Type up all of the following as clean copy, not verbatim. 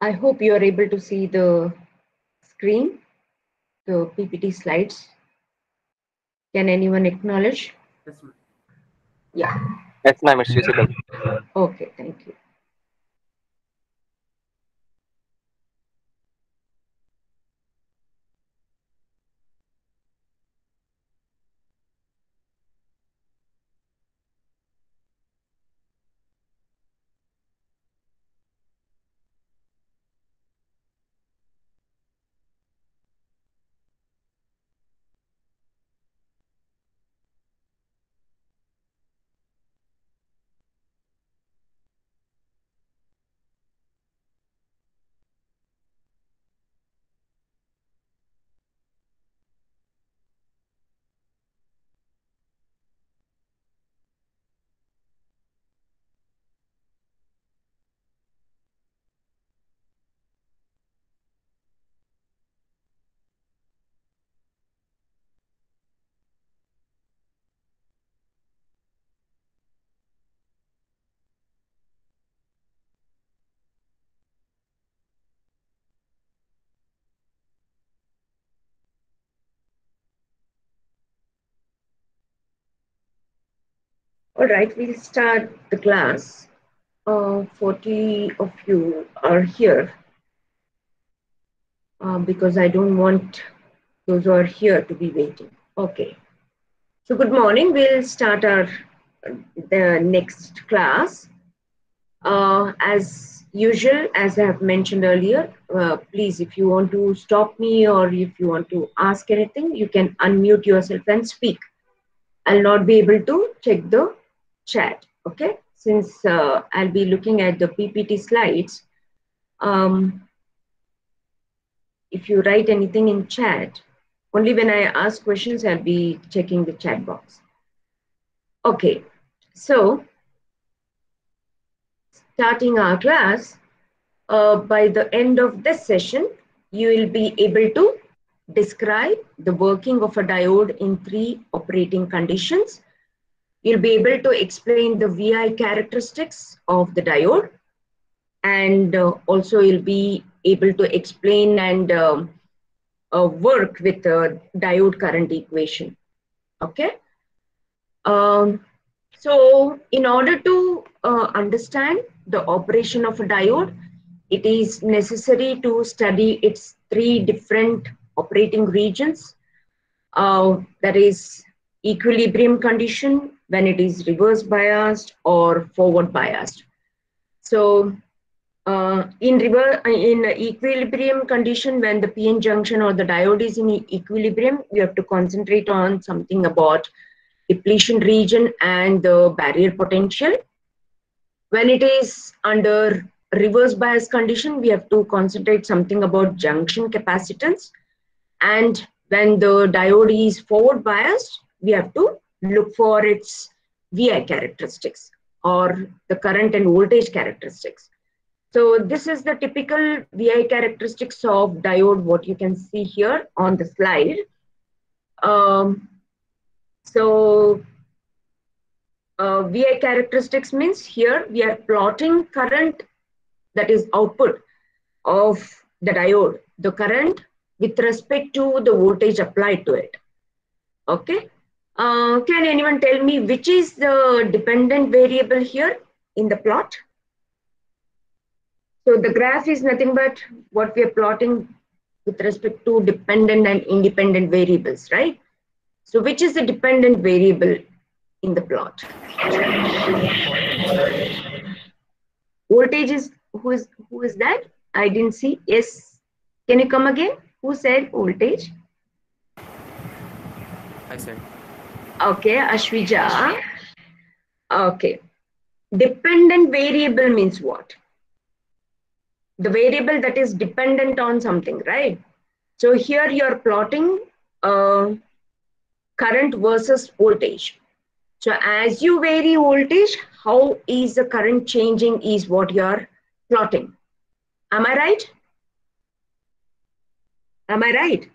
I hope you are able to see the screen, the PPT slides. Can anyone acknowledge? Yes, ma'am. Yeah. Yes, ma'am, it's visible. Okay, thank you. All right, we'll start the class. 40 of you are here because I don't want those who are here to be waiting. Okay. So good morning. We'll start our the next class. As usual, as I have mentioned earlier, please, if you want to stop me or if you want to ask anything, you can unmute yourself and speak. I'll not be able to check the chat, okay? Since I'll be looking at the PPT slides, if you write anything in chat, only when I ask questions, I'll be checking the chat box. Okay, so starting our class, by the end of this session, you will be able to describe the working of a diode in 3 operating conditions. You'll be able to explain the VI characteristics of the diode, and also you'll be able to explain and work with the diode current equation. Okay. So in order to understand the operation of a diode, it is necessary to study its 3 different operating regions. That is equilibrium condition, when it is reverse biased or forward biased. So in equilibrium condition, when the PN junction or the diode is in equilibrium, we have to concentrate on something about depletion region and the barrier potential. When it is under reverse bias condition, we have to concentrate something about junction capacitance. And when the diode is forward biased, we have to look for its VI characteristics or the current and voltage characteristics. So this is the typical VI characteristics of diode, what you can see here on the slide. So VI characteristics means here we are plotting current, that is output of the diode, the current with respect to the voltage applied to it. Okay. Can anyone tell me which is the dependent variable here in the plot? So the graph is nothing but what we are plotting with respect to dependent and independent variables, right? So which is the dependent variable in the plot? Voltage is, who is that? I didn't see. Yes. Can you come again? Who said voltage? I said. Okay, Ashwija. Okay. Dependent variable means what? The variable that is dependent on something, right? So here you're plotting current versus voltage. So as you vary voltage, how is the current changing is what you're plotting. Am I right? Am I right?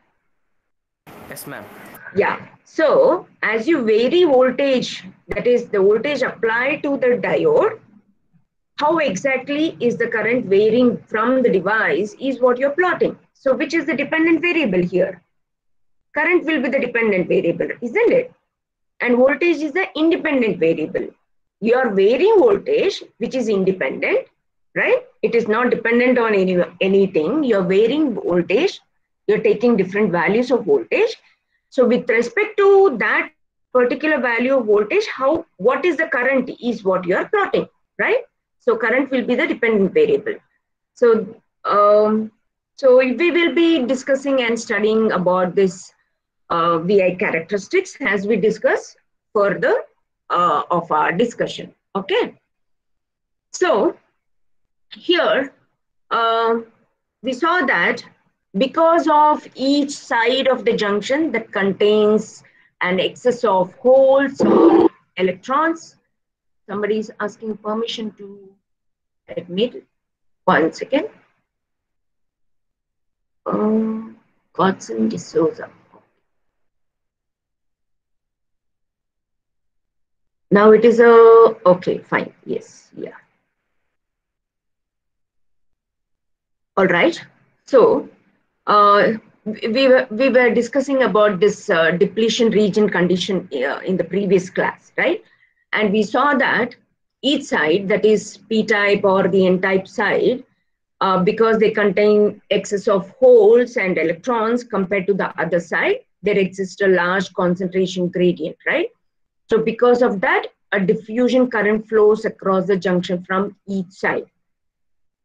Yes, ma'am. Yeah. So as you vary voltage, that is the voltage applied to the diode, how exactly is the current varying from the device is what you're plotting. So which is the dependent variable here? Current will be the dependent variable, isn't it? And voltage is the independent variable. You are varying voltage, which is independent, right? It is not dependent on anything. You're varying voltage. You're taking different values of voltage. So with respect to that particular value of voltage, what is the current is what you are plotting, right? So current will be the dependent variable. So so we will be discussing and studying about this VI characteristics as we discuss further of our discussion. Okay. So here we saw that because of each side of the junction that contains an excess of holes or electrons, somebody is asking permission to admit. One second. Godson D'Souza. Now it is a, okay, fine. Yes, yeah. All right. So we were discussing about this depletion region condition in the previous class, right? And we saw that each side, that is p-type or the n-type side, because they contain excess of holes and electrons compared to the other side, there exists a large concentration gradient, right? So because of that, a diffusion current flows across the junction from each side.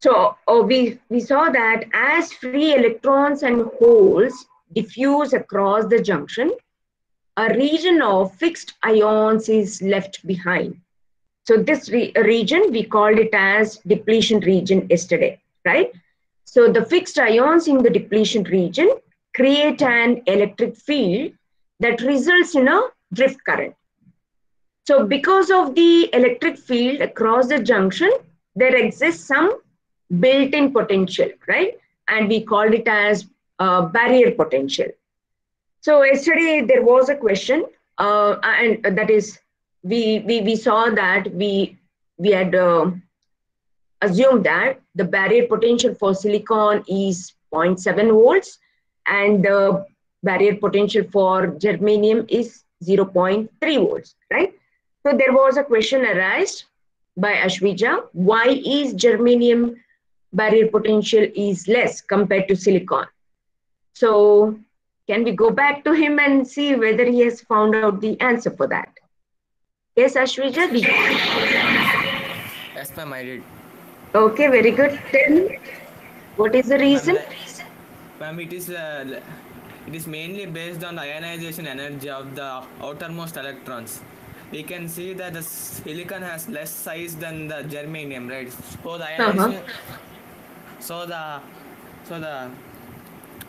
So we saw that as free electrons and holes diffuse across the junction, a region of fixed ions is left behind. So this region, we called it as depletion region yesterday, right? So the fixed ions in the depletion region create an electric field that results in a drift current. So because of the electric field across the junction, there exists some built-in potential, right? And we called it as barrier potential. So yesterday there was a question, and that is we saw that we had assumed that the barrier potential for silicon is zero point 0.7 volts, and the barrier potential for germanium is 0.3 volts, right? So there was a question arised by Ashwija, why is germanium barrier potential is less compared to silicon? So can we go back to him and see whether he has found out the answer for that? Yes, Ashwija? Yes, ma'am, I did. Okay, very good. Tell me, what is the Ma'am, reason? ma'am, it is mainly based on the ionization energy of the outermost electrons. We can see that the silicon has less size than the germanium, right? So the Uh-huh. ionization, so the so the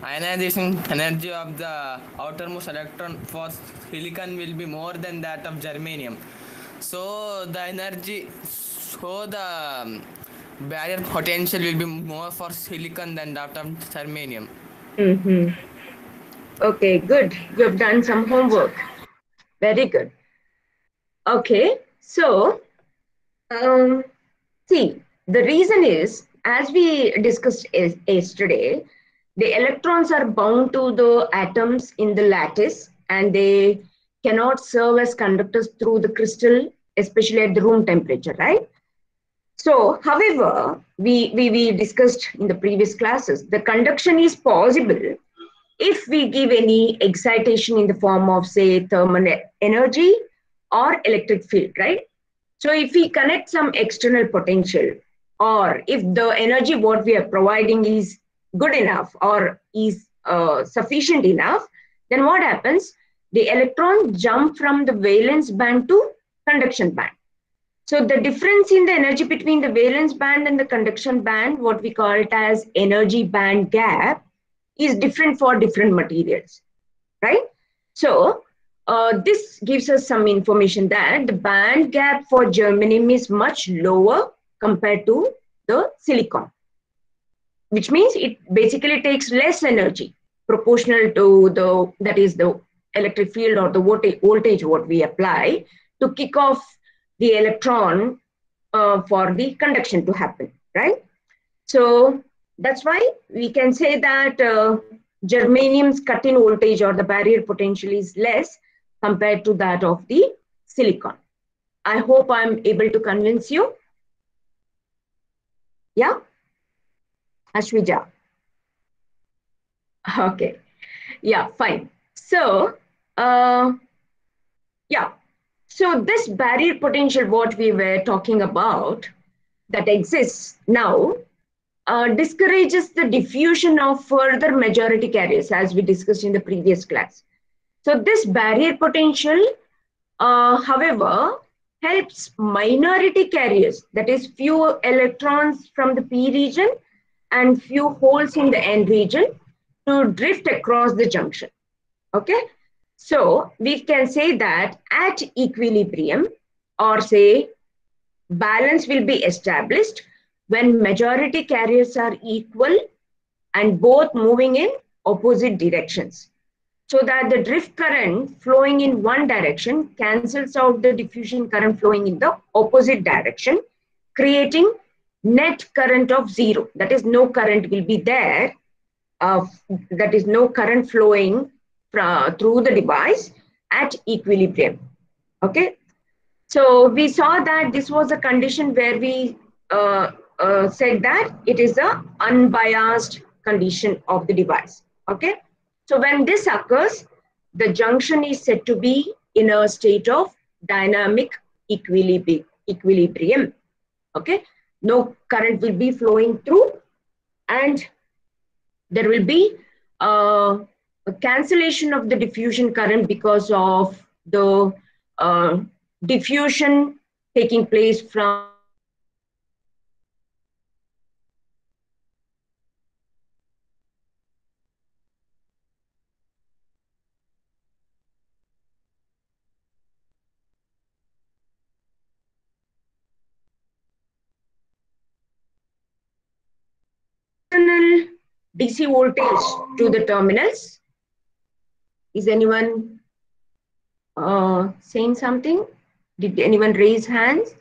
ionization energy of the outermost electron for silicon will be more than that of germanium. So the barrier potential will be more for silicon than that of germanium. Mm-hmm. Okay, good. You have done some homework. Very good. Okay, so um, see, the reason is, as we discussed yesterday, the electrons are bound to the atoms in the lattice and they cannot serve as conductors through the crystal, especially at the room temperature, right? So, however, we discussed in the previous classes, the conduction is possible if we give any excitation in the form of, say, thermal energy or electric field, right? So if we connect some external potential, or if the energy what we are providing is good enough or is sufficient enough, then what happens? The electron jump from the valence band to conduction band. So the difference in the energy between the valence band and the conduction band, what we call it as energy band gap, is different for different materials, right? So this gives us some information that the band gap for germanium is much lower compared to the silicon. which means it basically takes less energy proportional to that is the electric field or the voltage what we apply to kick off the electron for the conduction to happen, right? So that's why we can say that germanium's cut-in voltage or the barrier potential is less compared to that of the silicon. I hope I'm able to convince you. Yeah, Ashwija. Okay. Yeah, fine. So, yeah. So this barrier potential, what we were talking about, that exists now, discourages the diffusion of further majority carriers, as we discussed in the previous class. So this barrier potential, however, helps minority carriers, that is few electrons from the p region and few holes in the n region, to drift across the junction. Okay, so we can say that at equilibrium, or say balance will be established when majority carriers are equal and both moving in opposite directions, so that the drift current flowing in one direction cancels out the diffusion current flowing in the opposite direction, creating net current of zero. That is, no current will be there. That is, no current flowing through the device at equilibrium. Okay, so we saw that this was a condition where we said that it is a unbiased condition of the device. Okay, so when this occurs, the junction is said to be in a state of dynamic equilibrium. Okay, no current will be flowing through, and there will be a cancellation of the diffusion current because of the diffusion taking place from external DC voltage to the terminals. Is anyone saying something? Did anyone raise hands?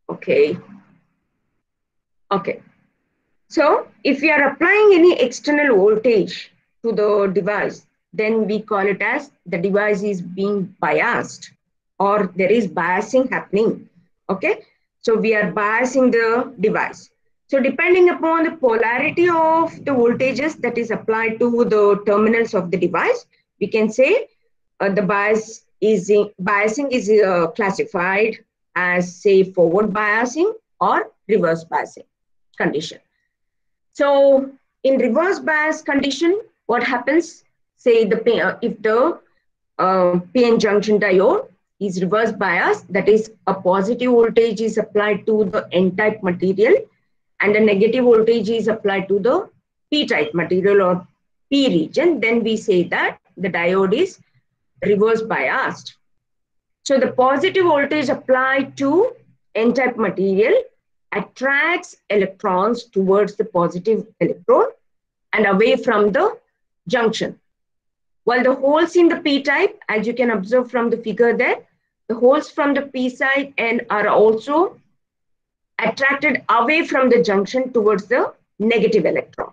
Okay. Okay. So if we are applying any external voltage to the device, then we call it as the device is being biased, or there is biasing happening. Okay. So we are biasing the device. So depending upon the polarity of the voltages that is applied to the terminals of the device, we can say the biasing is classified as, say, forward biasing or reverse biasing condition. So in reverse bias condition, what happens? Say if the PN junction diode is reverse bias, that is a positive voltage is applied to the N-type material and a negative voltage is applied to the P-type material or P region, then we say that the diode is reverse biased. So the positive voltage applied to N-type material attracts electrons towards the positive electrode and away from the junction. While the holes in the P-type, as you can observe from the figure there, the holes from the P side and are also attracted away from the junction towards the negative electron,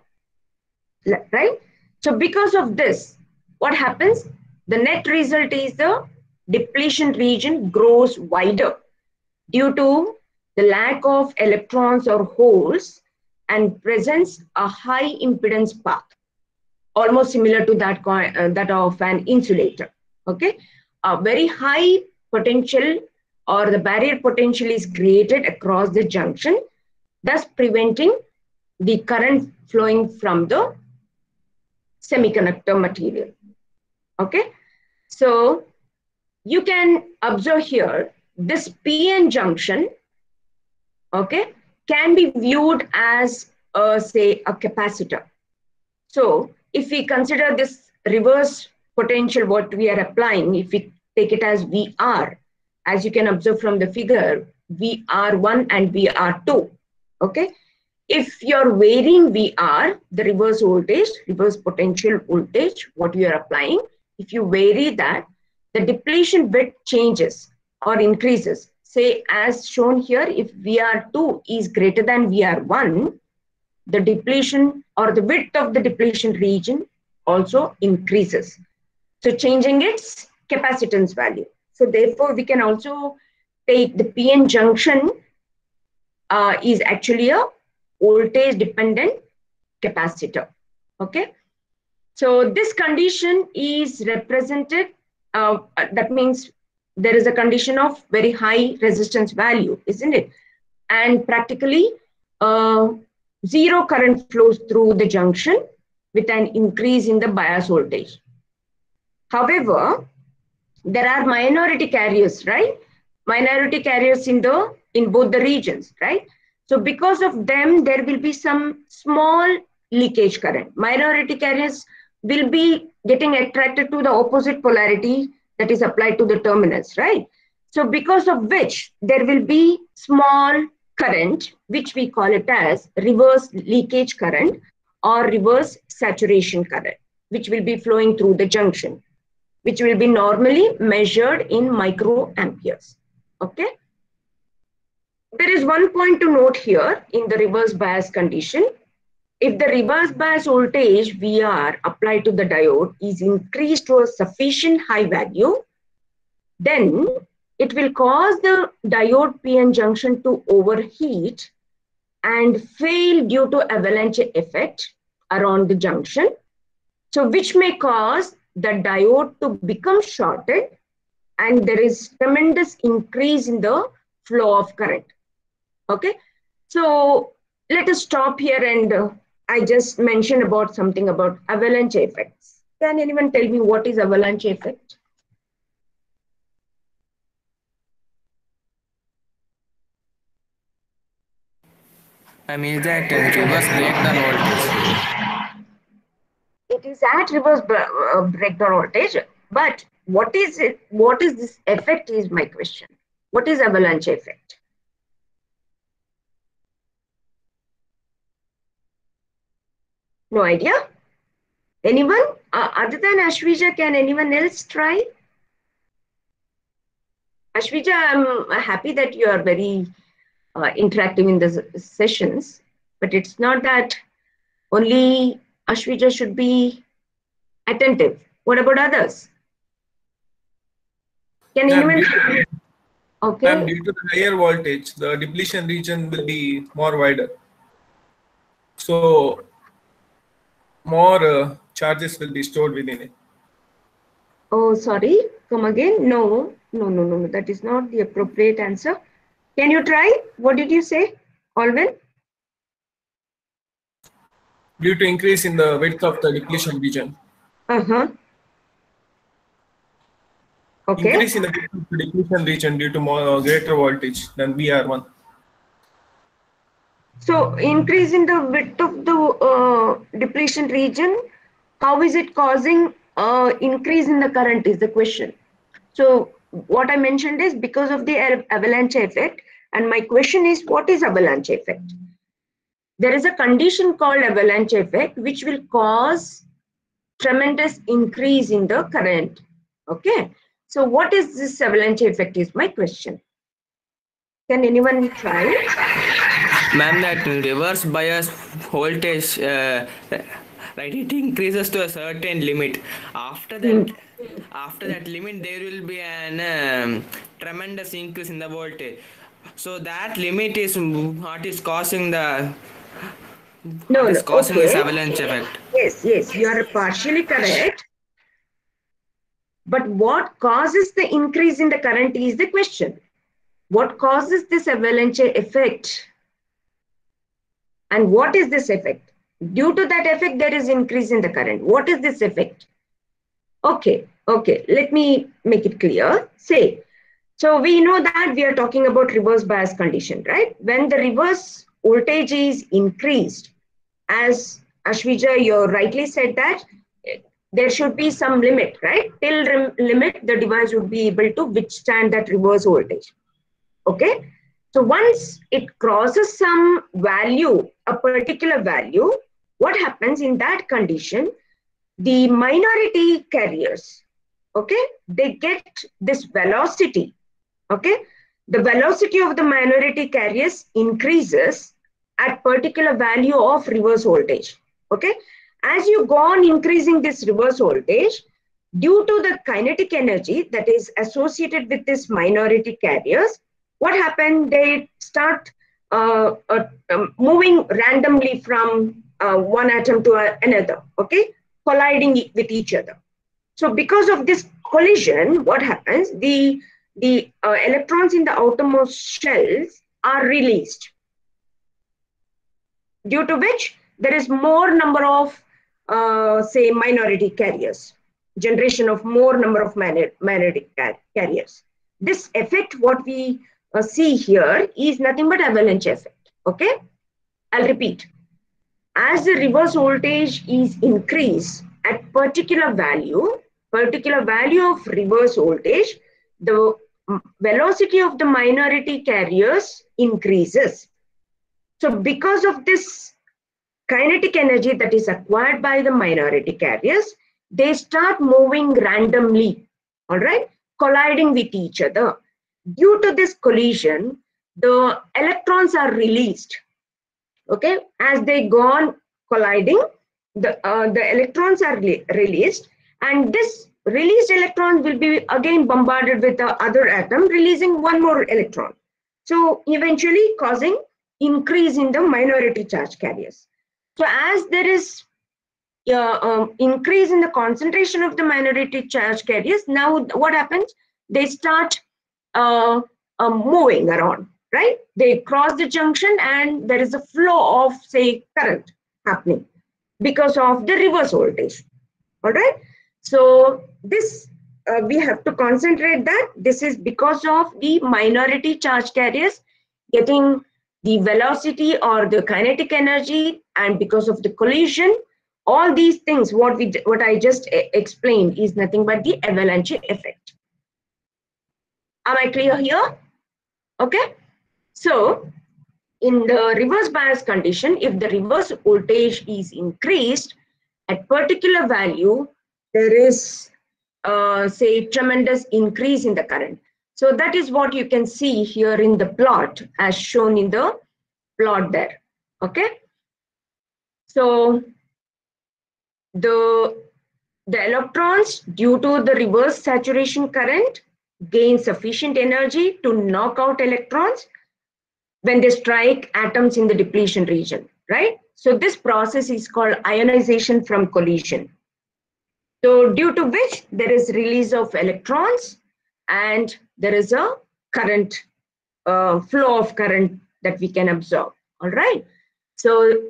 right? So because of this, what happens? The net result is the depletion region grows wider due to the lack of electrons or holes and presents a high impedance path, almost similar to that of an insulator. Okay, a very high potential or the barrier potential is created across the junction, thus preventing the current flowing from the semiconductor material. Okay, so you can observe here this PN junction, okay, can be viewed as say a capacitor. So if we consider this reverse potential what we are applying, if we take it as VR, as you can observe from the figure, VR1 and VR2, Okay. If you're varying VR, the reverse voltage, reverse potential voltage, what you are applying, if you vary that, the depletion width changes or increases. Say, as shown here, if VR2 is greater than VR1, the depletion or the width of the depletion region also increases. So changing its capacitance value. So therefore, we can also take the PN junction is actually a voltage dependent capacitor. Okay. So this condition is represented, that means there is a condition of very high resistance value, isn't it? And practically zero current flows through the junction with an increase in the bias voltage. However, there are minority carriers, right? Minority carriers in both the regions, right? So because of them, there will be some small leakage current. Minority carriers will be getting attracted to the opposite polarity that is applied to the terminals, right? So because of which there will be small current, which we call it as reverse leakage current or reverse saturation current, which will be flowing through the junction, which will be normally measured in microamperes. Okay. There is one point to note here in the reverse bias condition. If the reverse bias voltage VR applied to the diode is increased to a sufficient high value, then it will cause the diode PN junction to overheat and fail due to avalanche effect around the junction. So which may cause the diode to become shorted and there is tremendous increase in the flow of current. Okay, so let us stop here and I just mentioned about something about avalanche effects. Can anyone tell me what is avalanche effect? Is that reverse breakdown voltage? It is at reverse breakdown voltage, but what is it? What is this effect is my question. What is avalanche effect? No idea? Anyone? Other than Ashwija, can anyone else try? Ashwija, I'm happy that you are very interactive in the sessions, but it's not that only Ashwija should be attentive. What about others? Can anyone? Okay. Due to the higher voltage, the depletion region will be more wider. So more charges will be stored within it. Oh, sorry. Come again. No. That is not the appropriate answer. Can you try? What did you say, Alvin? Due to increase in the width of the depletion region. Okay. Increase in the width of the depletion region due to more greater voltage than VR1. So increase in the width of the depletion region, how is it causing increase in the current is the question. So what I mentioned is because of the avalanche effect, and my question is what is avalanche effect? There is a condition called avalanche effect which will cause tremendous increase in the current. Okay, so what is this avalanche effect is my question. Can anyone try? Ma'am, that reverse bias voltage, right, it increases to a certain limit. After that limit, there will be an tremendous increase in the voltage. So that limit is what is causing the this avalanche effect. Yes, you are partially correct. But what causes the increase in the current is the question. What causes this avalanche effect? And what is this effect? Due to that effect, there is increase in the current. What is this effect? Okay, let me make it clear. Say, so we know that we are talking about reverse bias condition, right? When the reverse voltage is increased, as Ashwija, you rightly said that there should be some limit, right? Till limit, the device would be able to withstand that reverse voltage. Okay. So once it crosses some value, a particular value, what happens in that condition? The minority carriers, okay, they get this velocity, okay. The velocity of the minority carriers increases at particular value of reverse voltage, okay. As you go on increasing this reverse voltage, due to the kinetic energy that is associated with this minority carriers, what happened? They start moving randomly from one atom to another, okay, colliding with each other. So because of this collision, what happens? The electrons in the outermost shells are released, due to which there is more number of say minority carriers, generation of more number of minority carriers. This effect, what we see here, is nothing but avalanche effect, okay. I'll repeat. As the reverse voltage is increased at particular value of reverse voltage, the velocity of the minority carriers increases. So because of this kinetic energy that is acquired by the minority carriers, they start moving randomly, all right, colliding with each other. Due to this collision, the electrons are released, okay. As they go on colliding, the electrons are released, and this released electron will be again bombarded with the other atom, releasing one more electron, so eventually causing increase in the minority charge carriers. So as there is increase in the concentration of the minority charge carriers, now what happens? They start moving around, right? They cross the junction and there is a flow of, say, current happening because of the reverse voltage, all right? So this, we have to concentrate that this is because of the minority charge carriers getting the velocity or the kinetic energy, and because of the collision, all these things, what I just explained is nothing but the avalanche effect. Am I clear here? Okay. So in the reverse bias condition, if the reverse voltage is increased at particular value, there is say tremendous increase in the current. So that is what you can see here in the plot as shown in the plot there, okay. So the electrons, due to the reverse saturation current, gain sufficient energy to knock out electrons when they strike atoms in the depletion region, right? So this process is called ionization from collision. So due to which there is release of electrons and there is a current, flow of current that we can observe, all right? So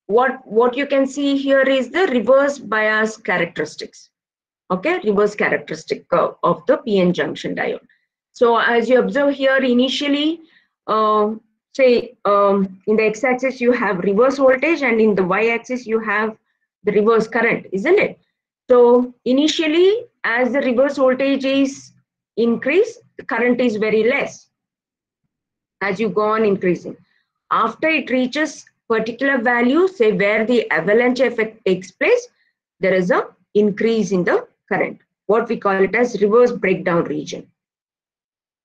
what you can see here is the reverse bias characteristics, okay, reverse characteristic of the PN junction diode. So as you observe here, initially, say in the x-axis you have reverse voltage and in the y-axis you have the reverse current, isn't it? So initially, as the reverse voltage is increased, the current is very less as you go on increasing. After it reaches particular value, say where the avalanche effect takes place, there is a increase in the current, what we call it as reverse breakdown region.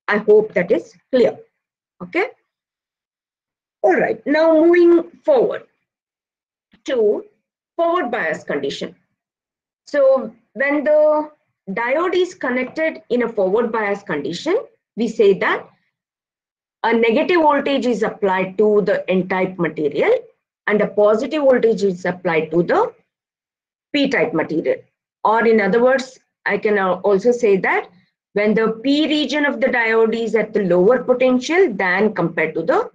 I hope that is clear, okay. All right, now moving forward to forward bias condition. So when the diode is connected in a forward bias condition, we say that a negative voltage is applied to the N-type material and a positive voltage is applied to the P-type material. Or in other words, I can also say that when the P region of the diode is at the lower potential than compared to the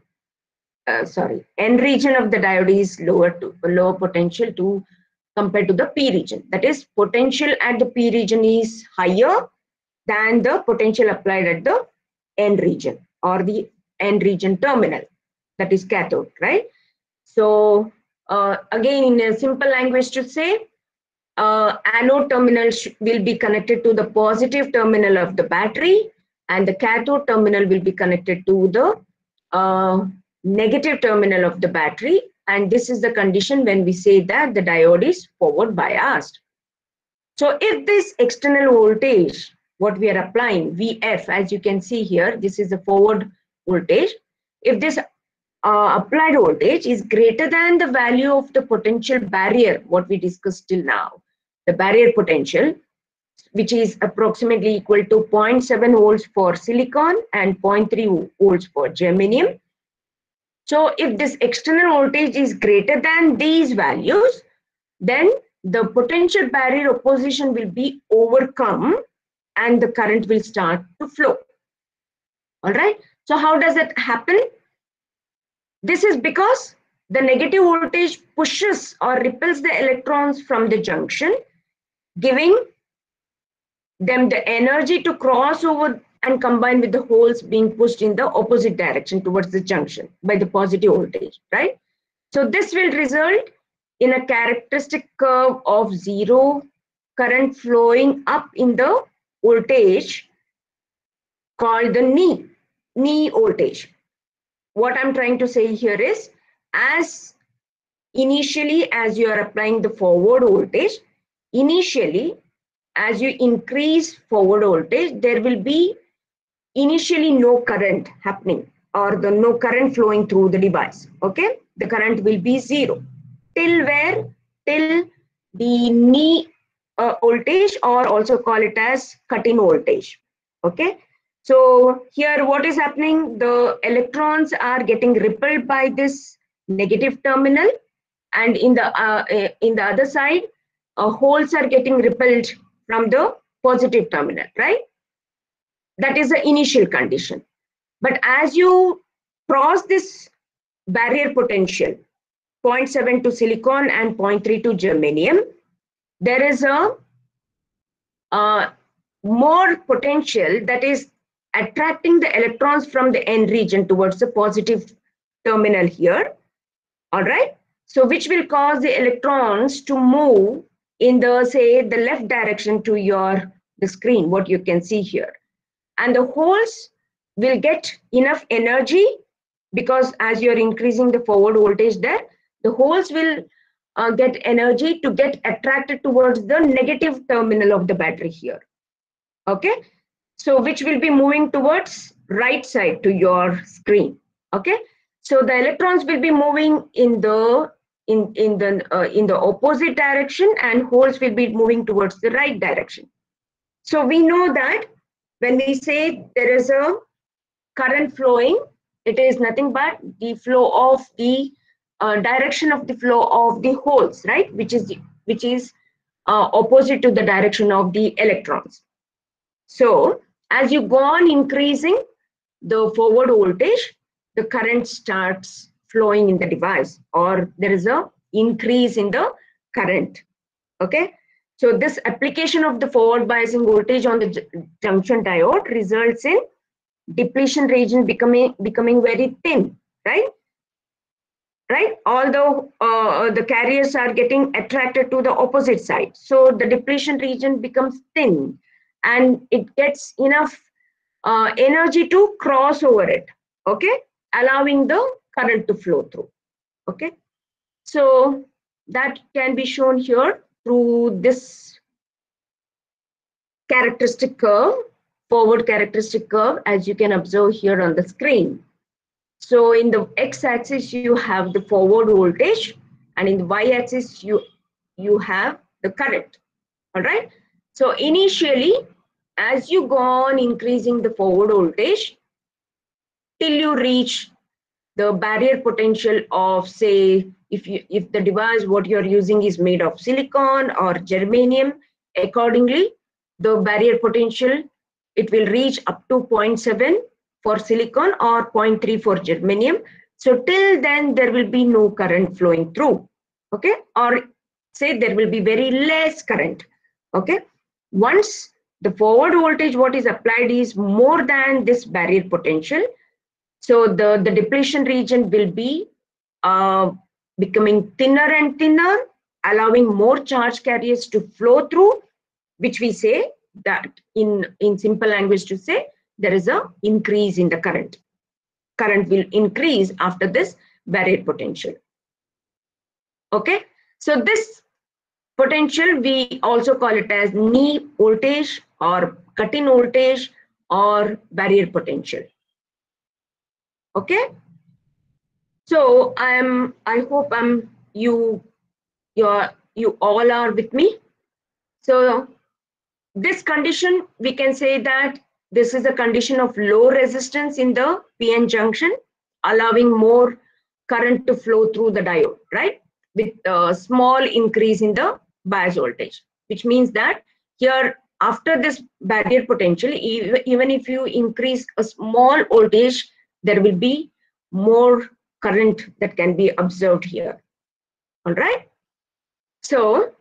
N region of the diode is lower potential to compared to the P region. That is, potential at the P region is higher than the potential applied at the N region or the N region terminal, that is cathode, right? So again, in a simple language to say, anode terminal will be connected to the positive terminal of the battery and the cathode terminal will be connected to the negative terminal of the battery, and this is the condition when we say that the diode is forward biased. So if this external voltage, what we are applying, VF, as you can see here, this is the forward voltage. If this applied voltage is greater than the value of the potential barrier, what we discussed till now, the barrier potential, which is approximately equal to 0.7 volts for silicon and 0.3 volts for germanium. So if this external voltage is greater than these values, then the potential barrier opposition will be overcome and the current will start to flow. All right. So how does it happen? This is because the negative voltage pushes or repels the electrons from the junction, giving them the energy to cross over and combine with the holes being pushed in the opposite direction towards the junction by the positive voltage, right? So this will result in a characteristic curve of zero current flowing up in the voltage called the knee voltage. What I'm trying to say here is, as initially as you are applying the forward voltage, initially as you increase forward voltage, there will be initially no current happening or the no current flowing through the device. Okay, the current will be zero till where? Till the knee voltage, or also call it as cut-in voltage. Okay, so here what is happening? The electrons are getting repelled by this negative terminal, and in the other side, holes are getting repelled from the positive terminal, right? That is the initial condition. But as you cross this barrier potential, 0.7 to silicon and 0.3 to germanium, there is a more potential that is attracting the electrons from the N region towards the positive terminal here. All right. So which will cause the electrons to move in the, say, the left direction to the screen, what you can see here. And the holes will get enough energy, because as you're increasing the forward voltage there, the holes will get energy to get attracted towards the negative terminal of the battery here. Okay, so which will be moving towards right side to your screen. Okay, so the electrons will be moving in the opposite direction, and holes will be moving towards the right direction. So we know that when we say there is a current flowing, it is nothing but the flow of the direction of the flow of the holes, right? Which is opposite to the direction of the electrons. So as you go on increasing the forward voltage, the current starts flowing in the device, or there is a increase in the current. Okay. So this application of the forward biasing voltage on the junction diode results in depletion region becoming very thin, right? Right. Although the carriers are getting attracted to the opposite side, so the depletion region becomes thin, and it gets enough energy to cross over it. Okay, allowing the current to flow through. Okay, so that can be shown here through this characteristic curve, forward characteristic curve, as you can observe here on the screen. So in the x-axis you have the forward voltage, and in the y-axis you have the current. All right. So initially, as you go on increasing the forward voltage till you reach the barrier potential of, say, if the device what you're using is made of silicon or germanium, accordingly the barrier potential, it will reach up to 0.7 for silicon or 0.3 for germanium. So till then there will be no current flowing through. Okay, or say there will be very less current. Okay, once the forward voltage what is applied is more than this barrier potential, so the depletion region will be becoming thinner and thinner, allowing more charge carriers to flow through, which we say that in simple language to say there is a increase in the current. current will increase after this barrier potential. Okay, so this potential we also call it as knee voltage or cut-in voltage or barrier potential. Okay, so I hope you all are with me. So this condition, we can say that this is a condition of low resistance in the PN junction, allowing more current to flow through the diode, right? With a small increase in the bias voltage, which means that here after this barrier potential, even if you increase a small voltage, there will be more current that can be observed here. All right. So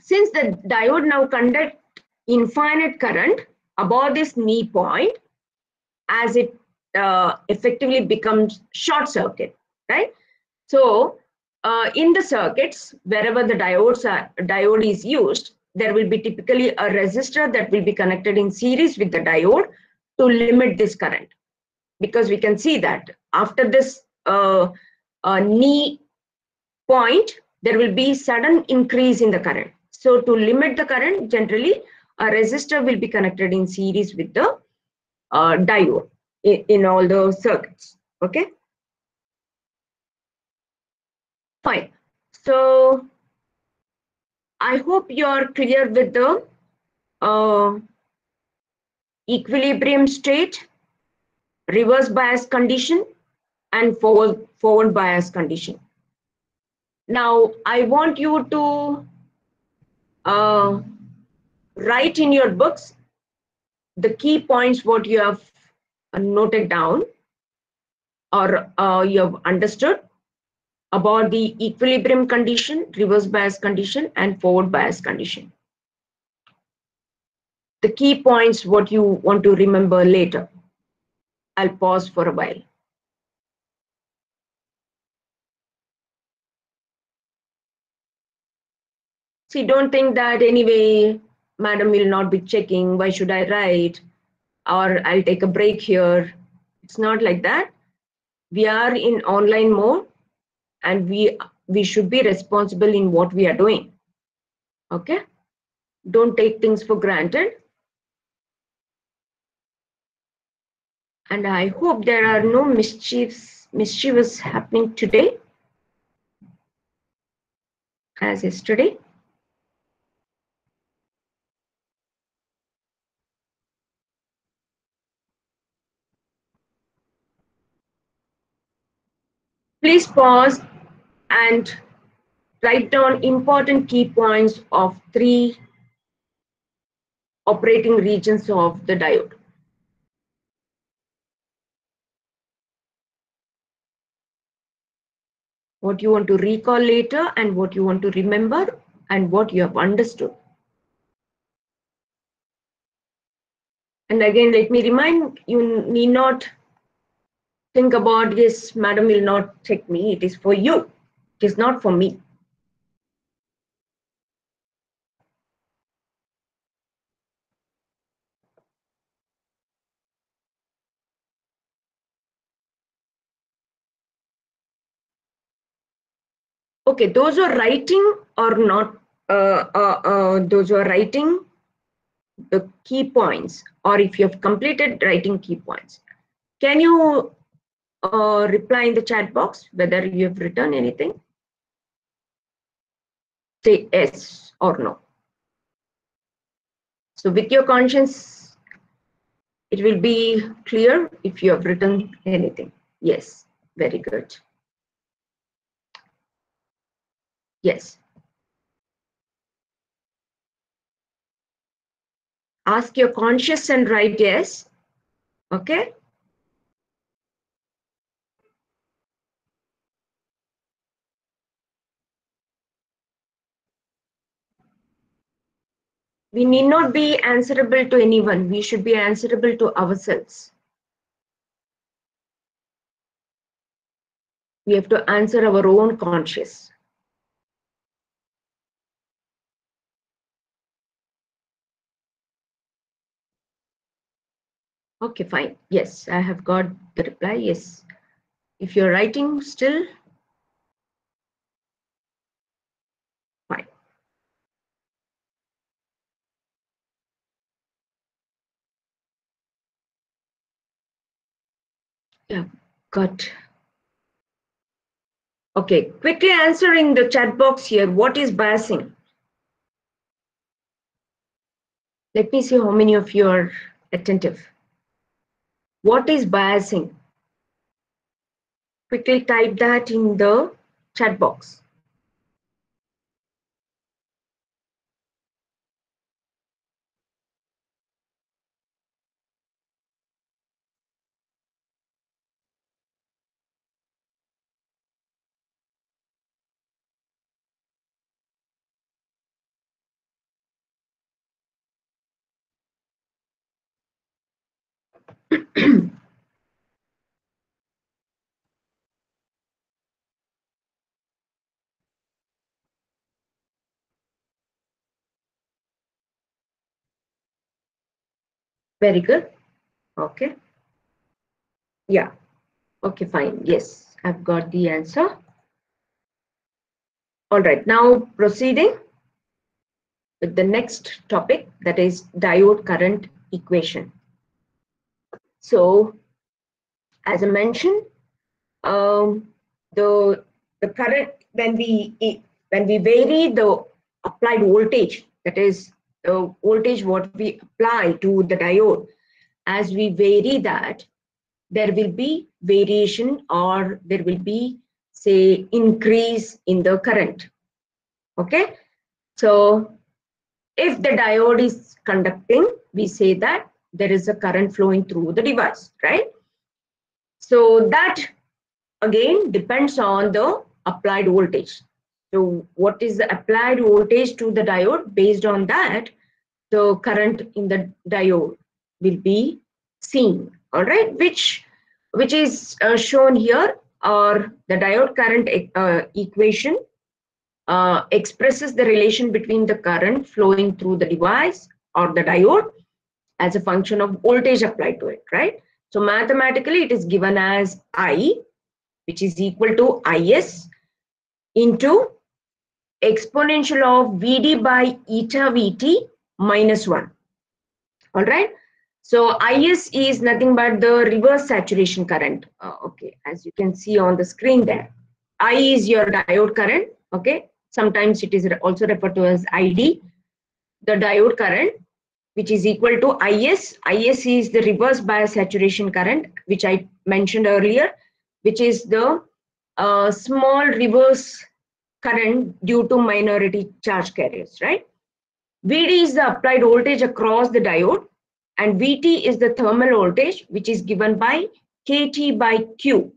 since the diode now conduct infinite current above this knee point, as it effectively becomes short circuit, right? So in the circuits, wherever the diode is used, there will be typically a resistor that will be connected in series with the diode to limit this current. Because we can see that after this knee point, there will be sudden increase in the current. So to limit the current, generally a resistor will be connected in series with the diode in all the circuits. Okay, fine. So I hope you are clear with the equilibrium state, reverse bias condition, and forward bias condition. Now I want you to write in your books the key points what you have noted down or you have understood about the equilibrium condition, reverse bias condition, and forward bias condition. The key points what you want to remember later. I'll pause for a while. See, don't think that anyway, madam will not be checking, why should I write? Or I'll take a break here. It's not like that. We are in online mode and we should be responsible in what we are doing. Okay? Don't take things for granted. And I hope there are no mischievous happening today as yesterday. Please pause and write down important key points of 3 operating regions of the diode. What you want to recall later and what you want to remember and what you have understood. And again, let me remind you, need not think about, yes, madam will not check me. It is for you. It is not for me. Okay, those who are writing or not, those who are writing the key points, or if you have completed writing key points, can you reply in the chat box whether you have written anything? Say yes or no. So with your conscience, it will be clear if you have written anything. Yes, very good. Yes. Ask your conscience and write yes. Okay. We need not be answerable to anyone. We should be answerable to ourselves. We have to answer our own conscience. Okay, fine. Yes, I have got the reply. Yes. If you're writing still, fine. Yeah, got. Okay, quickly answering the chat box here. What is biasing? Let me see how many of you are attentive. What is biasing? Quickly type that in the chat box. Very good. Okay. Yeah. Okay, fine. Yes, I've got the answer. All right. Now proceeding with the next topic, that is diode current equation. So, as I mentioned, um, the current, when we vary the applied voltage, that is the voltage what we apply to the diode, as we vary that, there will be variation, or there will be, say, increase in the current. Okay, so if the diode is conducting, we say that there is a current flowing through the device, right? So that again depends on the applied voltage. So what is the applied voltage to the diode? Based on that, the current in the diode will be seen. All right, which is shown here, or the diode current equation expresses the relation between the current flowing through the device or the diode as a function of voltage applied to it, right? So mathematically, it is given as I, which is equal to Is into exponential of Vd by eta Vt minus 1. All right. So Is is nothing but the reverse saturation current. Okay, as you can see on the screen there. I is your diode current. Okay. Sometimes it is also referred to as ID, the diode current, which is equal to Is. Is is the reverse bias saturation current, which I mentioned earlier, which is the small reverse current due to minority charge carriers, right? Vd is the applied voltage across the diode, and Vt is the thermal voltage, which is given by Kt by Q.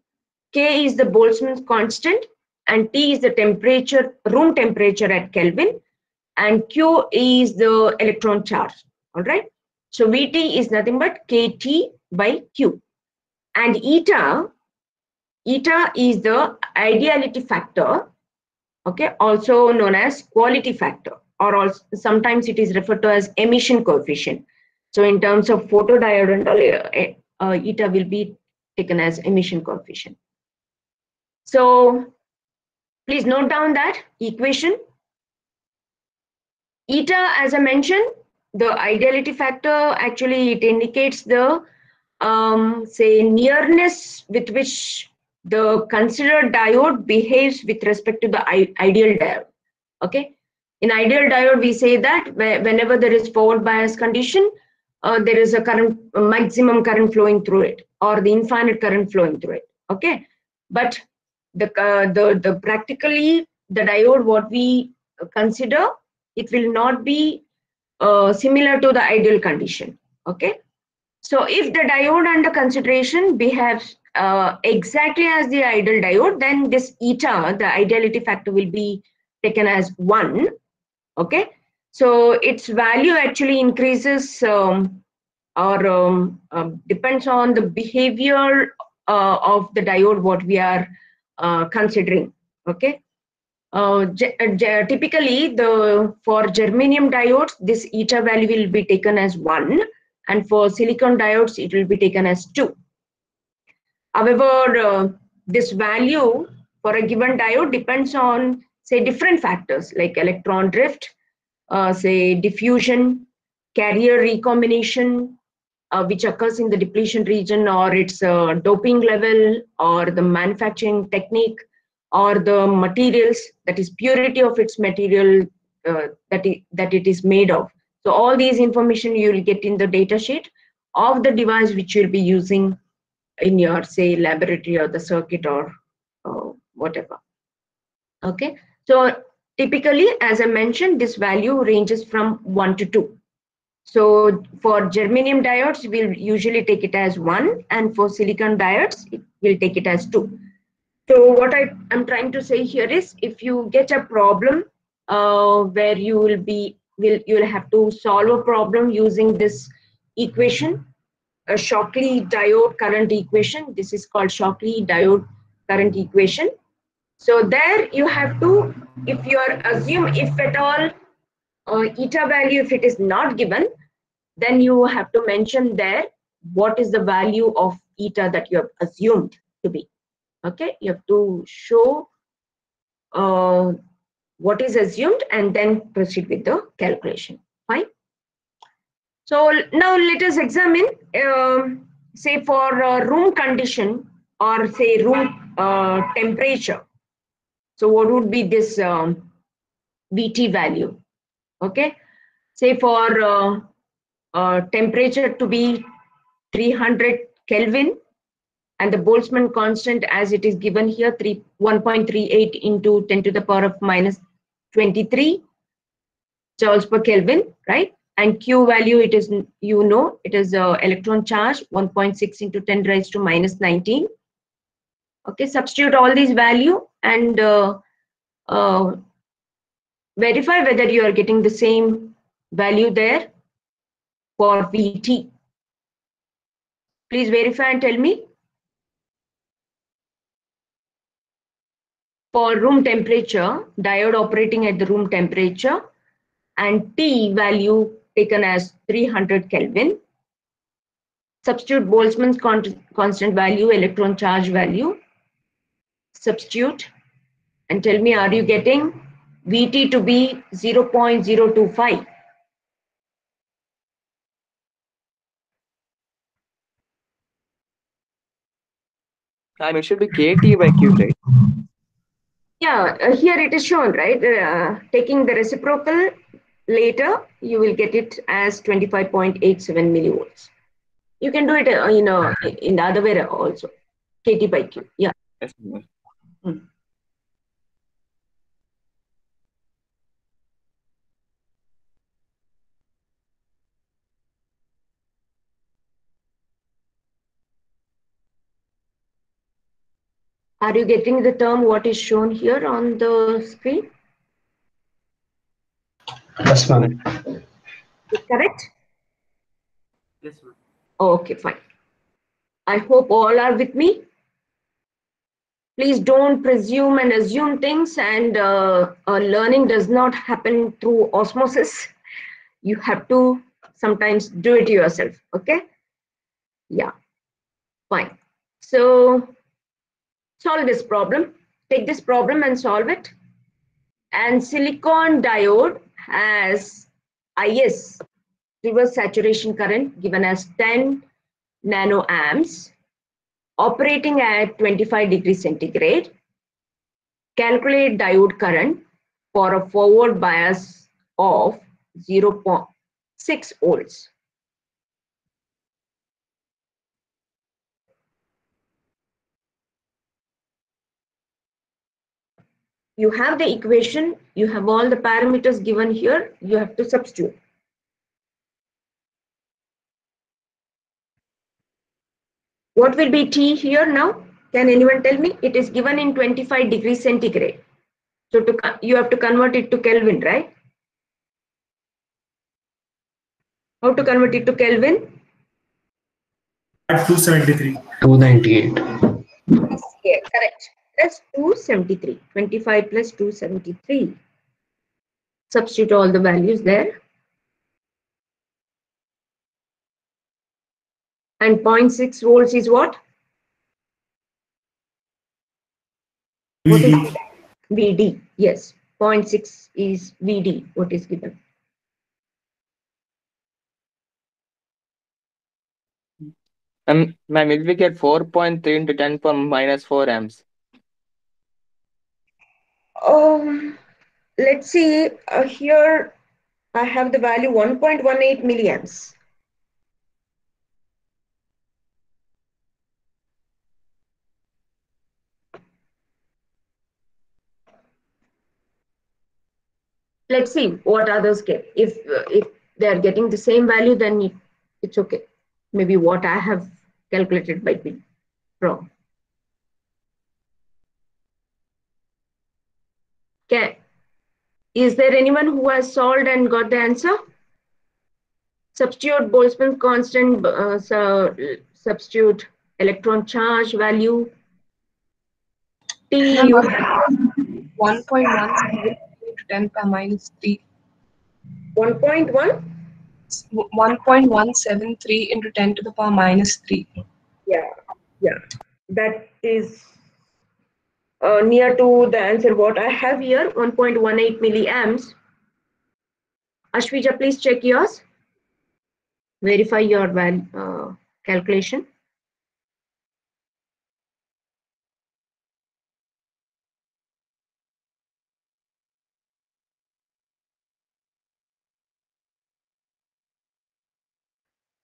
K is the Boltzmann's constant, and T is the temperature, room temperature at Kelvin, and Q is the electron charge. All right. So Vt is nothing but Kt by Q, and eta is the ideality factor. Okay, also known as quality factor, or also sometimes it is referred to as emission coefficient. So in terms of photodiode and all, eta will be taken as emission coefficient. So please note down that equation. Eta, as I mentioned, the ideality factor, actually it indicates the say nearness with which the considered diode behaves with respect to the ideal diode. Okay, in ideal diode we say that whenever there is forward bias condition, there is a current, maximum current flowing through it, or the infinite current flowing through it. Okay, but the practically the diode what we consider, it will not be similar to the ideal condition. Okay, so if the diode under consideration behaves exactly as the ideal diode, then this eta, the ideality factor, will be taken as 1. Okay, so its value actually increases or depends on the behavior of the diode what we are considering. Okay, typically for germanium diodes, this eta value will be taken as 1, and for silicon diodes, it will be taken as 2. However, this value for a given diode depends on, say, different factors like electron drift, say diffusion, carrier recombination, which occurs in the depletion region, or its doping level, or the manufacturing technique, or the materials, that is purity of its material that it is made of. So all these information you will get in the data sheet of the device which you'll be using in your, say, laboratory or the circuit or whatever. Okay, so typically, as I mentioned, this value ranges from 1 to 2. So for germanium diodes, we'll usually take it as 1, and for silicon diodes, we'll take it as 2. So what I'm trying to say here is, if you get a problem where you'll have to solve a problem using this equation, a Shockley diode current equation. This is called Shockley diode current equation. So there you have to, if at all eta value, if it is not given, then you have to mention there what is the value of eta that you have assumed to be. Okay, you have to show what is assumed and then proceed with the calculation. Fine. So now let us examine, say, for room condition, or say room temperature. So what would be this VT value? Okay, say for temperature to be 300 Kelvin, and the Boltzmann constant as it is given here, 1.38 into 10 to the power of minus 23 joules per Kelvin, right? And Q value, it is, it is electron charge, 1.6 into 10 raised to minus 19. Okay, substitute all these value and verify whether you are getting the same value there for VT. Please verify and tell me. For room temperature, diode operating at the room temperature, and T value taken as 300 Kelvin. Substitute Boltzmann's constant value, electron charge value. Substitute and tell me, are you getting VT to be 0.025? It should be KT by Q, right? Yeah, here it is shown, right? Taking the reciprocal later, you will get it as 25.87 millivolts. You can do it in the other way also, KT by Q. Yeah. Yes. Are you getting the term what is shown here on the screen? Yes, ma'am. Correct? Yes, ma'am. Okay, fine. I hope all are with me. Please don't presume and assume things, and learning does not happen through osmosis. You have to sometimes do it yourself, okay? Yeah, fine. So solve this problem. Take this problem and solve it. And silicon diode has IS, reverse saturation current, given as 10 nanoamps, operating at 25 degrees centigrade. Calculate diode current for a forward bias of 0.6 volts. You have the equation, you have all the parameters given here, you have to substitute. What will be T here now? Can anyone tell me? It is given in 25 degrees centigrade. So you have to convert it to Kelvin, right? How to convert it to Kelvin? At 273. 298. Yeah, correct. Plus 273. 25 plus 273. Substitute all the values there. And 0.6 volts is what? What is given? VD? Yes, 0.6 is VD. What is given? Ma'am, if we get 4.3 into 10 power minus 4 amps. Let's see. Here I have the value 1.18 milliamps. Let's see what others get. If they are getting the same value, then it's okay. Maybe what I have calculated might be wrong. Okay. Is there anyone who has solved and got the answer? Substitute Boltzmann constant, substitute electron charge value. T. 1.17 into 10 power minus 3. 1.1? 1.173 into 10 to the power minus 3. Yeah. That is near to the answer what I have here, 1.18 milliamps. Ashwija, please check yours. Verify your calculation.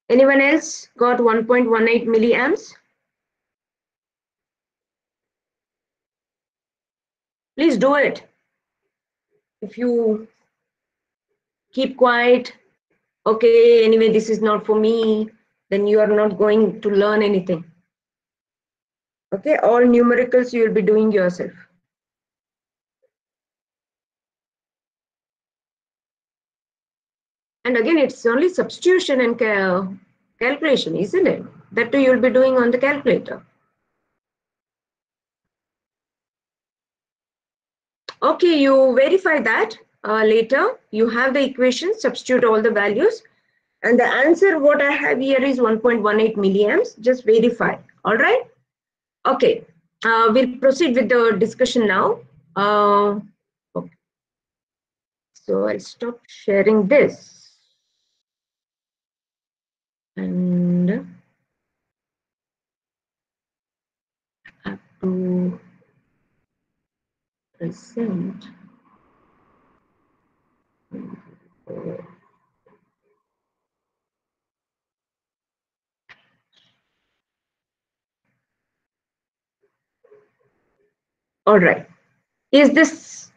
Anyone else got 1.18 milliamps? Please do it. If you keep quiet, okay, anyway, this is not for me, then you are not going to learn anything. Okay, all numericals you will be doing yourself. And again, it's only substitution and calculation, isn't it? That too you will be doing on the calculator. Okay, you verify that later. You have the equation, substitute all the values. And the answer what I have here is 1.18 milliamps. Just verify. All right. Okay. We'll proceed with the discussion now. Okay. So I'll stop sharing this. And have to present. All right. Is this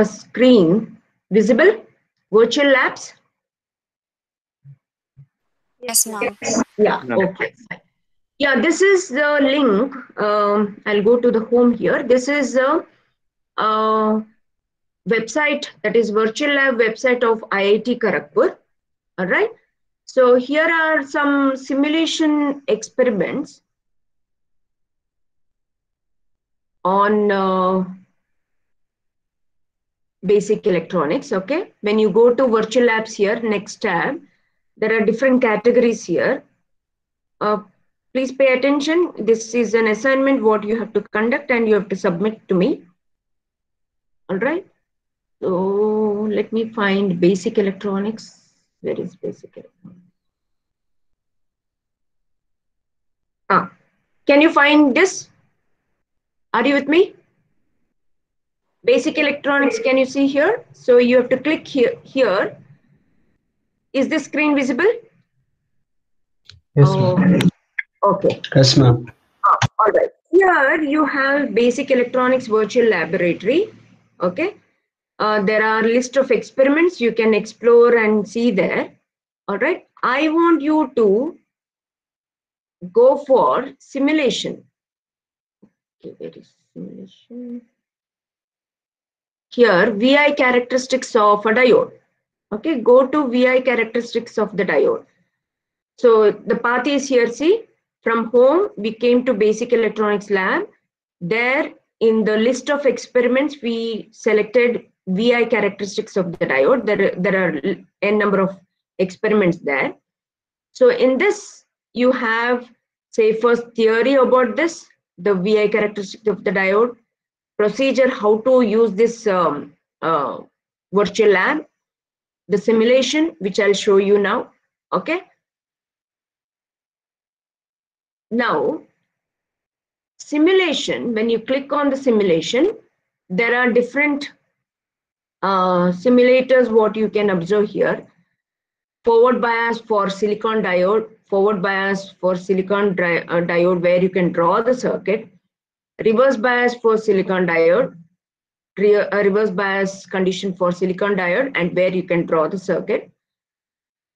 screen visible? Virtual labs? Yes, ma'am. Yeah, No. okay. Yeah, this is the link. I'll go to the home here. This is the website, that is virtual lab website of IIT Kharagpur. All right. So here are some simulation experiments on basic electronics. Okay. When you go to virtual labs here, next tab, there are different categories here. Please pay attention. This is an assignment what you have to conduct and you have to submit to me. All right. So let me find basic electronics. Where is basic electronics? Can you find this? Are you with me? Basic electronics, can you see here? So you have to click here. Is this screen visible? Yes, ma'am. Okay. Yes, ma'am. All right. Here you have basic electronics virtual laboratory. Okay. There are list of experiments you can explore and see there. All right. I want you to go for simulation. Okay, where is simulation? Here, VI characteristics of a diode. Okay, go to VI characteristics of the diode. So the path is here, see, from home, we came to basic electronics lab. There in the list of experiments, we selected VI characteristics of the diode. There are n number of experiments there. So in this you have, say, first theory about this, the VI characteristic of the diode, procedure how to use this virtual lab, the simulation, which I'll show you now. Okay. Now, simulation, when you click on the simulation, there are different simulators what you can observe here. Forward bias for silicon diode, forward bias for silicon diode where you can draw the circuit, reverse bias for silicon diode, reverse bias condition for silicon diode and where you can draw the circuit,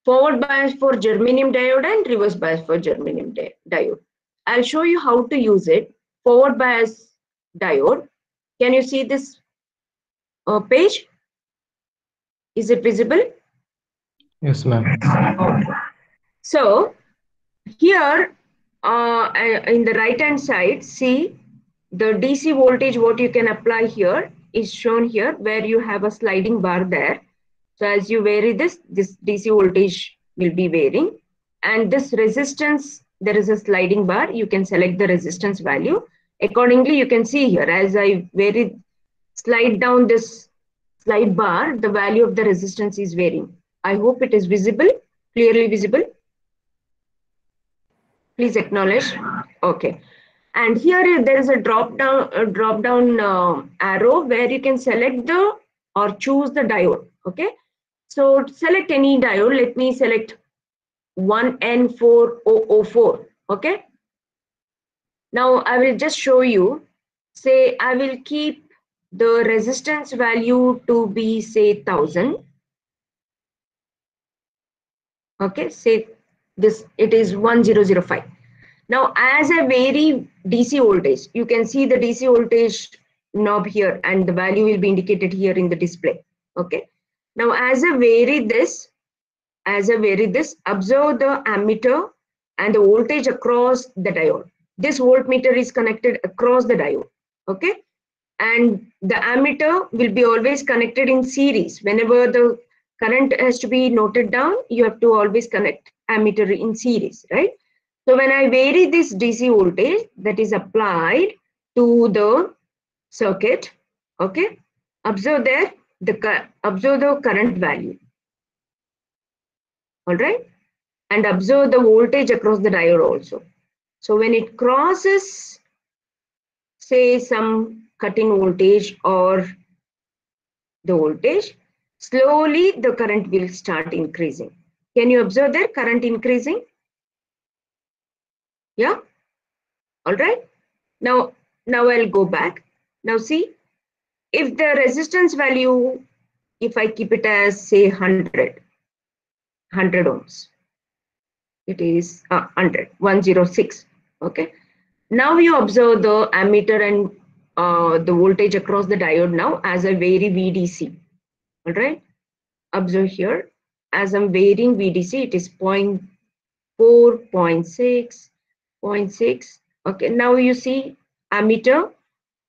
forward bias for germanium diode and reverse bias for germanium diode. I'll show you how to use it. Forward bias diode. Can you see this page? Is it visible? Yes, ma'am. So here in the right hand side, see the DC voltage what you can apply here is shown here where you have a sliding bar there. So as you vary this DC voltage will be varying, and this resistance, there is a sliding bar, you can select the resistance value. Accordingly, you can see here as I vary, slide down this slide bar, the value of the resistance is varying. I hope it is visible, clearly visible. Please acknowledge. Okay. And here there is a drop down arrow where you can select the or choose the diode. Okay. So select any diode. Let me select 1N4004. Okay. Now I will just show you. Say I will keep the resistance value to be say 1000. Okay. Say this, it is 1005. Now, as I vary DC voltage, you can see the DC voltage knob here and the value will be indicated here in the display. Okay. Now, as I vary this, observe the ammeter and the voltage across the diode. This voltmeter is connected across the diode. Okay. And the ammeter will be always connected in series. Whenever the current has to be noted down, you have to always connect ammeter in series, right? So when I vary this DC voltage that is applied to the circuit, okay, observe there observe the current value, all right, and observe the voltage across the diode also. So when it crosses, say some cutting voltage or the voltage, slowly the current will start increasing. Can you observe there current increasing? Yeah. All right. Now I'll go back. Now see, if the resistance value, if I keep it as say 100 ohms, it is 106. Okay. Now you observe the ammeter and the voltage across the diode now as a vary VDC. All right. Observe here as I'm varying VDC, it is 0.4, 0.6, 0.6. Okay. Now you see ammeter.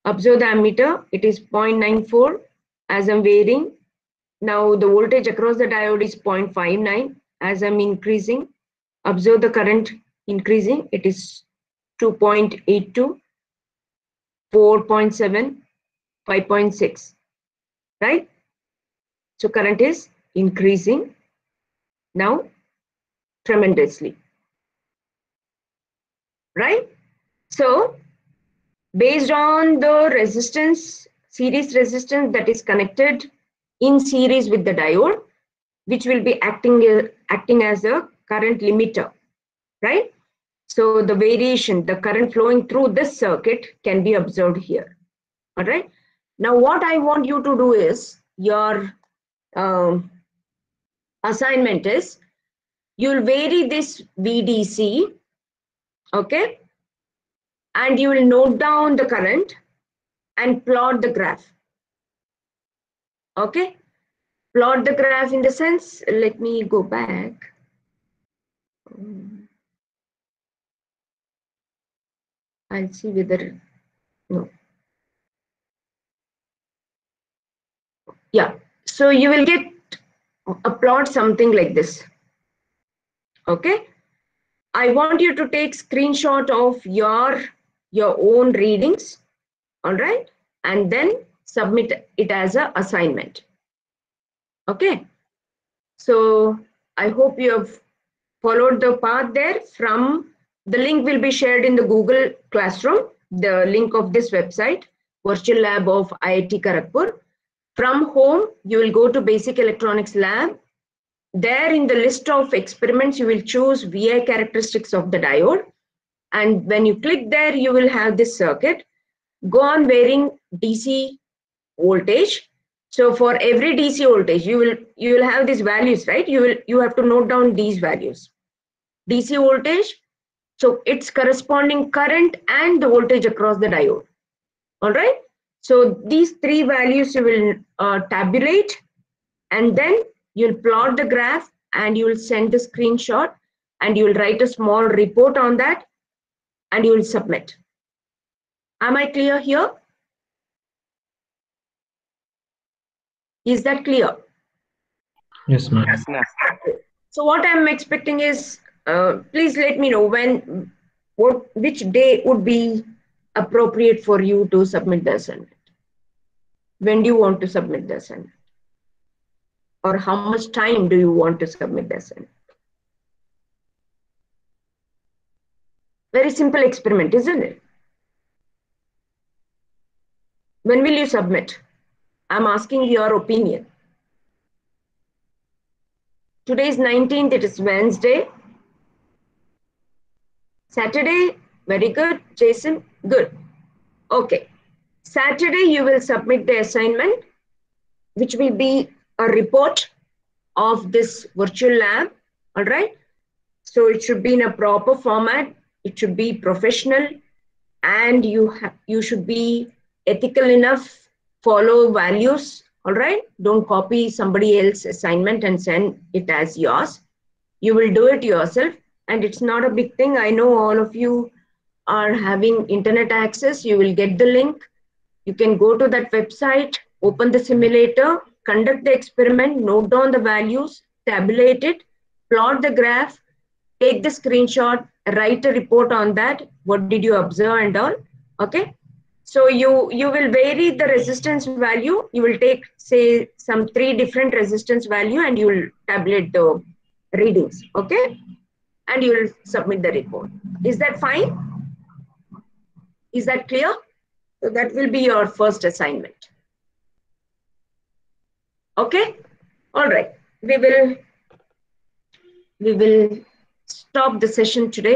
Observe the ammeter, it is 0.94 as I'm varying. Now the voltage across the diode is 0.59 as I'm increasing. Observe the current increasing, it is 2.82, 4.7, 5.6, right? So current is increasing now tremendously, right? So based on the resistance, series resistance that is connected in series with the diode, which will be acting as a current limiter, right? So the variation, the current flowing through this circuit can be observed here. All right. Now what I want you to do is, your assignment is, you'll vary this VDC, okay, and you will note down the current and plot the graph. Okay, plot the graph in the sense, let me go back. I'll see whether, no. Yeah, so you will get a plot something like this. Okay, I want you to take screenshot of your own readings, all right, and then submit it as an assignment. Okay, so I hope you have followed the path there. From the link will be shared in the Google Classroom, the link of this website, Virtual Lab of IIT Kharagpur. From home, you will go to Basic Electronics Lab. There in the list of experiments, you will choose VI characteristics of the diode. And when you click there, you will have this circuit. Go on varying DC voltage. So for every DC voltage, you will have these values, right? You have to note down these values. DC voltage, so its corresponding current and the voltage across the diode. All right. So these three values you will tabulate, and then you'll plot the graph and you will send the screenshot and you will write a small report on that and you will submit. Am I clear here? Is that clear? Yes, ma'am. Yes, ma'am. So what I'm expecting is, please let me know which day would be appropriate for you to submit the assignment. When do you want to submit the assignment? Or how much time do you want to submit the assignment? Very simple experiment, isn't it? When will you submit? I'm asking your opinion. Today is 19th, it is Wednesday. Saturday, very good. Jason, good. Okay. Saturday, you will submit the assignment, which will be a report of this virtual lab. All right. So it should be in a proper format. It should be professional, and you should be ethical enough, follow values. All right. Don't copy somebody else's assignment and send it as yours. You will do it yourself, and it's not a big thing. I know all of you are having internet access. You will get the link. You can go to that website, open the simulator, conduct the experiment, note down the values, tabulate it, plot the graph, take the screenshot, write a report on that. What did you observe and all? Okay. So you will vary the resistance value. You will take, say, some 3 different resistance value and you will tabulate the readings. Okay. And you will submit the report. Is that fine? Is that clear? So that will be your first assignment. Okay. All right. We will stop the session today.